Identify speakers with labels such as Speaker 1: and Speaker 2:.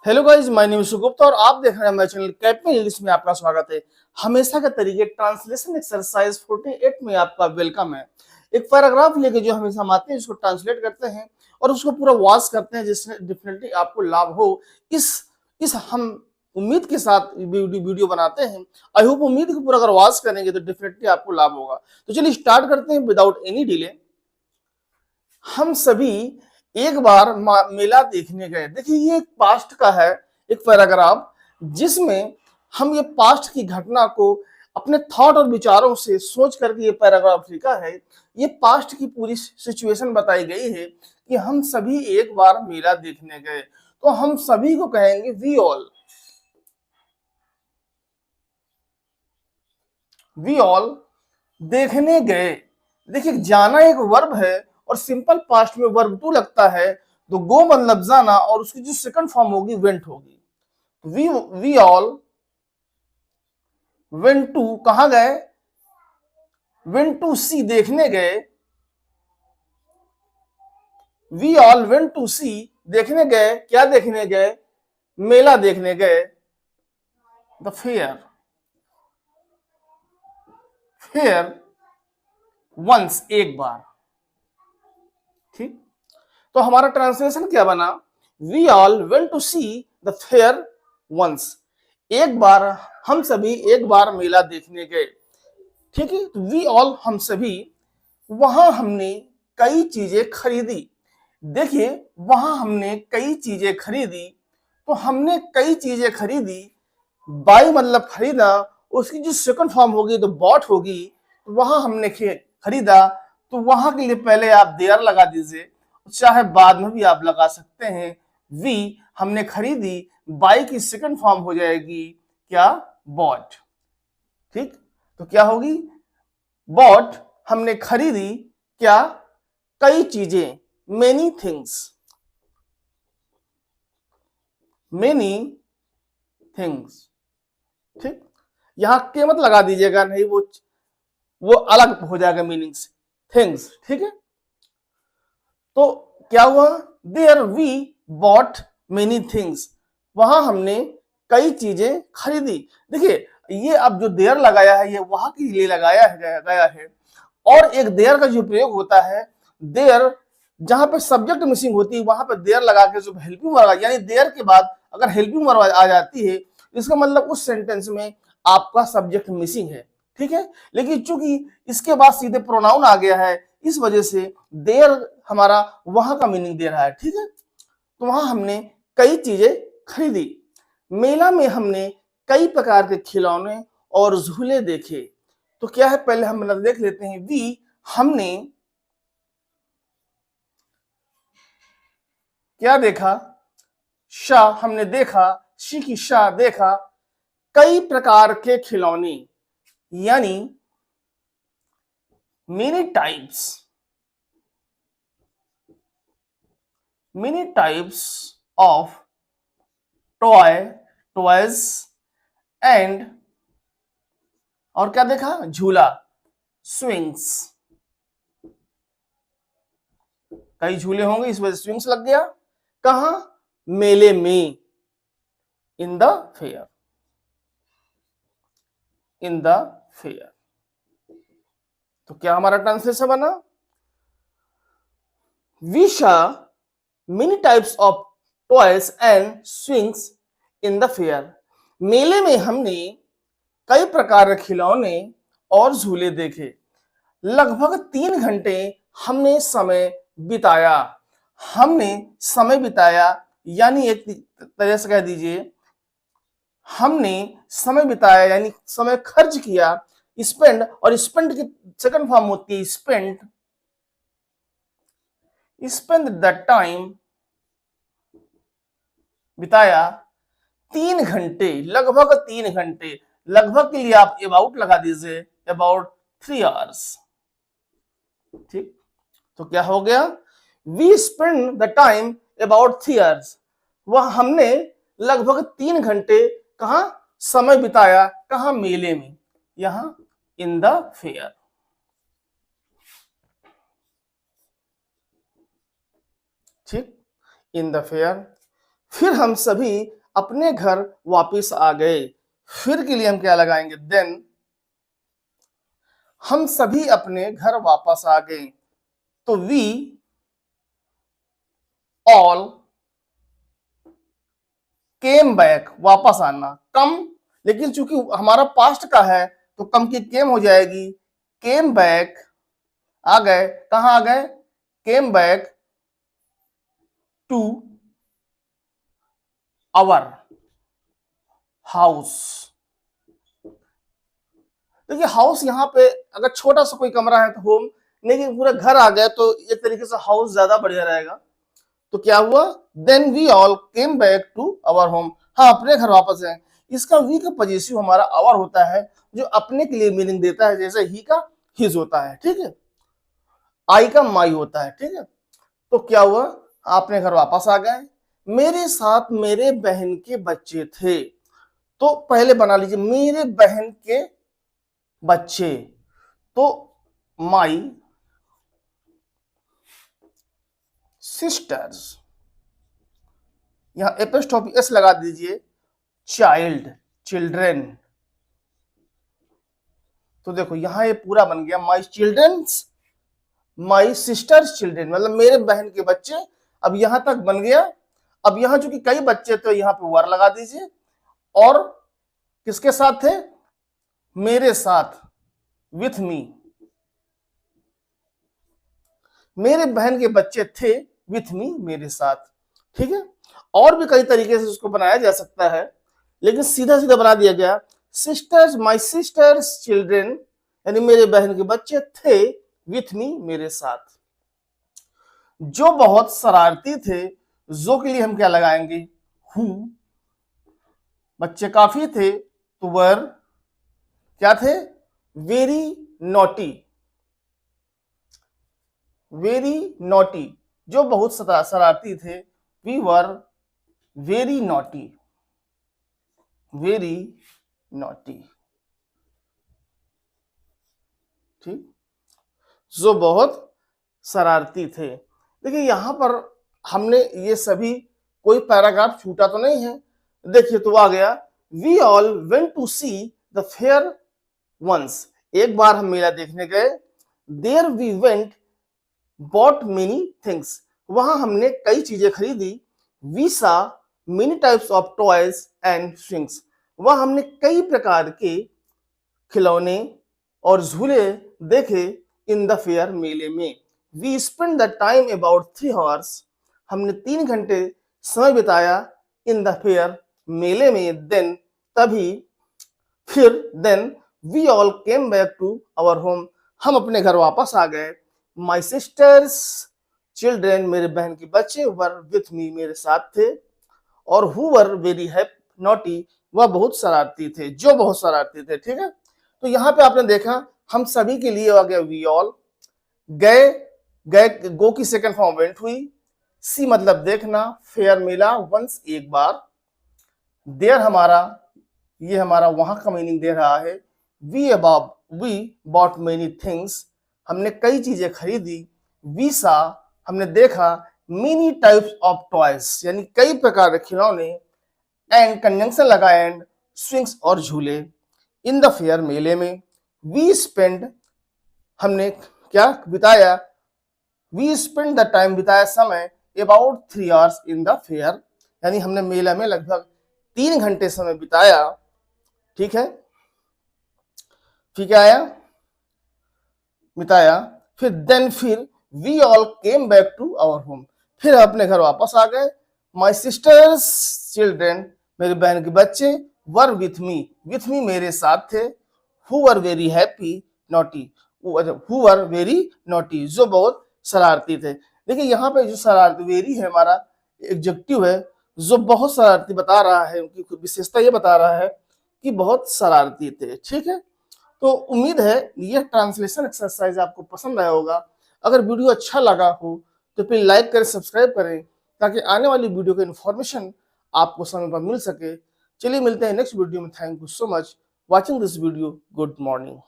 Speaker 1: Hello guys, my name is Sugupta और आप देख रहे हैं मेरे चैनल कैप में इंग्लिश में आपका स्वागत है। हमेशा के तरीके ट्रांसलेशन एक्सरसाइज 48 में आपका वेलकम है। एक पैराग्राफ लेके जो हमेशा हम आते हैं उसको ट्रांसलेट करते हैं और उसको पूरा वॉच करते हैं जिससे डेफिनेटली आपको लाभ हो। इस इस हम उम्मीद के साथ वीडियो बनाते हैं। आई होप उम्मीद को पूरा अगर वॉच करेंगे तो डेफिनेटली आपको लाभ होगा। तो चलिए स्टार्ट करते हैं विदाउट एनी डिले। हम सभी एक बार मेला देखने गए। देखिए ये एक पास्ट का है, एक पैराग्राफ जिसमें हम ये पास्ट की घटना को अपने थॉट और विचारों से सोच करके ये पैराग्राफ लिखा है। ये पास्ट की पूरी सिचुएशन बताई गई है कि हम सभी एक बार मेला देखने गए। तो हम सभी को कहेंगे वी ऑल देखने गए। देखिए जाना एक वर्ब है और सिंपल पास्ट में वर्ब टू लगता है, तो गो मतलब जाना और उसकी जो सेकंड फॉर्म होगी वेंट होगी। वी ऑल वेंट टू कहां गए? वेंट टू सी देखने गए। वी ऑल वेंट टू सी देखने गए। क्या देखने गए? मेला देखने गए। द फेयर फेयर वंस एक बार। ठीक, तो हमारा ट्रांसलेशन क्या बना? We all went to see the fair once. एक बार हम सभी एक बार मेला देखने गए। ठीक है, तो वी ऑल हम सभी, वहां हमने कई चीजें खरीदी। देखिए वहां हमने कई चीजें खरीदी, तो हमने कई चीजें खरीदी। बाई मतलब खरीदा, उसकी जो सेकंड फॉर्म होगी तो बॉट होगी। तो वहां हमने खरीदा, तो वहां के लिए पहले आप देयर लगा दीजिए, चाहे बाद में भी आप लगा सकते हैं। वी हमने खरीदी, बाई की सेकंड फॉर्म हो जाएगी क्या? बॉट। ठीक, तो क्या होगी? बॉट हमने खरीदी क्या? कई चीजें, मेनी थिंग्स। Many things. ठीक, यहां के मत लगा दीजिएगा, नहीं वो अलग हो जाएगा मीनिंग्स। थिंग्स, ठीक है। तो क्या हुआ? There we bought many things, वहां हमने कई चीजें खरीदी। देखिए ये अब जो देयर लगाया है ये वहां के लिए लगाया गया है। और एक देयर का जो प्रयोग होता है, देयर जहां पे सब्जेक्ट मिसिंग होती है वहां पे देयर लगा के जो हेल्पिंग वर्ब, यानी देयर के बाद अगर हेल्पिंग वर्ब आ जाती है, इसका मतलब उस सेंटेंस में आपका सब्जेक्ट मिसिंग है। ठीक है, लेकिन चूंकि इसके बाद सीधे प्रोनाउन आ गया है, इस वजह से देयर हमारा वहां का मीनिंग दे रहा है। ठीक है, तो वहां हमने कई चीजें खरीदी। मेला में हमने कई प्रकार के खिलौने और झूले देखे। तो क्या है, पहले हम देख लेते हैं। वी हमने क्या देखा? शाह हमने देखा, शी की शाह देखा कई प्रकार के खिलौने, यानी many types of toys and, और क्या देखा? झूला, स्विंग्स। कई झूले होंगे इस वजह से स्विंग्स लग गया। कहां? मेले में, in the fair. In the fair. तो क्या हमारा ट्रांसलेशन बना? वी शा many types of toys and swings in the fair. मेले में हमने कई प्रकार के खिलौने और झूले देखे। लगभग 3 घंटे हमने समय बिताया। हमने समय बिताया यानी एक तरह से कह दीजिए हमने समय बिताया यानी समय खर्च किया। स्पेंड, और स्पेंड की सेकंड फॉर्म होती है स्पेंड द टाइम, बिताया 3 घंटे, लगभग 3 घंटे। लगभग के लिए आप अबाउट लगा दीजिए, अबाउट 3 आवर्स। ठीक, तो क्या हो गया? We spend the time about 3 hours. वह हमने लगभग 3 घंटे कहा समय बिताया? कहा? मेले में, यहां इन द फेयर। ठीक, इन द फेयर। फिर हम सभी अपने घर वापस आ गए। फिर के लिए हम क्या लगाएंगे, देन। हम सभी अपने घर वापस आ गए, तो वी ऑल केम बैक, वापस आना, कम, लेकिन चूंकि हमारा पास्ट का है तो कम की केम हो जाएगी। केम बैक, आ गए, कहां आ गए, came back to our house. देखिए हाउस यहाँ पे अगर छोटा सा कोई कमरा है तो होम, लेकिन पूरा घर आ गया तो एक तरीके से हाउस ज्यादा बढ़िया रहेगा। तो क्या हुआ, then we all came back to our home, हाँ अपने घर वापस आए। इसका वी का पॉजिटिव हमारा आवर होता है, जो अपने के लिए मीनिंग देता है, जैसे ही का हिज होता है, ठीक है, आई का माई होता है, ठीक है। तो क्या हुआ, अपने घर वापस आ गए। मेरे साथ मेरे बहन के बच्चे थे, तो पहले बना लीजिए मेरे बहन के बच्चे, तो माई सिस्टर्स, यहां एपोस्ट्रोफी एस लगा दीजिए, चाइल्ड, चिल्ड्रेन। तो देखो यहां ये पूरा बन गया, माई चिल्ड्रंस, माई सिस्टर्स चिल्ड्रेन, मतलब मेरे बहन के बच्चे। अब यहां तक बन गया। अब यहां चूंकि कई बच्चे तो यहां पे वर लगा दीजिए, और किसके साथ थे, मेरे साथ, विथ मी, मेरे बहन के बच्चे थे विथ मी, मेरे साथ, ठीक है। और भी कई तरीके से उसको बनाया जा सकता है, लेकिन सीधा सीधा बना दिया गया, सिस्टर्स, माई सिस्टर्स चिल्ड्रेन, यानी मेरे बहन के बच्चे थे विथ मी, मेरे साथ। जो बहुत शरारती थे, जो के लिए हम क्या लगाएंगे, हु। बच्चे काफी थे तो वर क्या थे, वेरी नॉटी, वेरी नॉटी, जो बहुत शरारती थे, we were very naughty, very naughty, ठीक, जो बहुत शरारती थे। देखिए यहां पर हमने ये सभी, कोई पैराग्राफ छूटा तो नहीं है, देखिए तो आ गया, we all went to see the fair once, एक बार हम मेला देखने गए, there we went bought many things, वहां हमने कई चीजें खरीदी, we saw many types of toys and swings, वहां हमने कई प्रकार के खिलौने और झूले देखे, इन द फेयर, मेले में। We spend the time about 3 hours, हमने 3 घंटे समय बिताया, इन द फेयर, मेले में, देन, तभी, फिर, then we all came back to our home, हम अपने घर वापस आ गए। माई सिस्टर्स चिल्ड्रेन, मेरे बहन के बच्चे, वर विथ मी, मेरे साथ थे, और हु वर वेरी नॉटी, वह बहुत शरारती थे, जो बहुत शरारती थे, ठीक है। तो यहाँ पे आपने देखा हम सभी के लिए आ गया वी ऑल, गए, गए, गो की सेकंड फॉर्म वेंट हुई, सी मतलब देखना, फेयर मेला, वंस एक बार, देयर हमारा, ये हमारा वहां का मीनिंग दे रहा है, वी बॉट मेनी थिंग्स, हमने कई चीजें खरीदी, वी सा हमने देखा, मेनी टाइप्स ऑफ टॉयज यानी कई प्रकार के खिलौने, एंड कंजंक्शन लगा, एंड स्विंग्स और झूले, इन द फेयर, मेले में, वी स्पेंड हमने क्या बिताया, वी स्पेंड द टाइम बिताया समय, about 3 hours in the fair, यानी हमने मेला में लगभग 3 घंटे समय बिताया, ठीक है, फिर क्या आया, बिताया, फिर देन, फिर we all came back to our home, फिर अपने घर वापस आ गए। माई सिस्टर्स चिल्ड्रेन, मेरी बहन के बच्चे, वर विथ मी मेरे साथ थे, who were very happy naughty, who were very naughty, जो बहुत शरारती थे। देखिए यहाँ पे जो शरारती, वेरी है हमारा एडजेक्टिव है, जो बहुत शरारती बता रहा है, उनकी विशेषता ये बता रहा है कि बहुत शरारती थे, ठीक है। तो उम्मीद है यह ट्रांसलेशन एक्सरसाइज आपको पसंद आया होगा। अगर वीडियो अच्छा लगा हो तो प्लीज लाइक करें, सब्सक्राइब करें, ताकि आने वाली वीडियो का इन्फॉर्मेशन आपको समय पर मिल सके। चलिए मिलते हैं नेक्स्ट वीडियो में। Thank you so much watching this video. Good morning.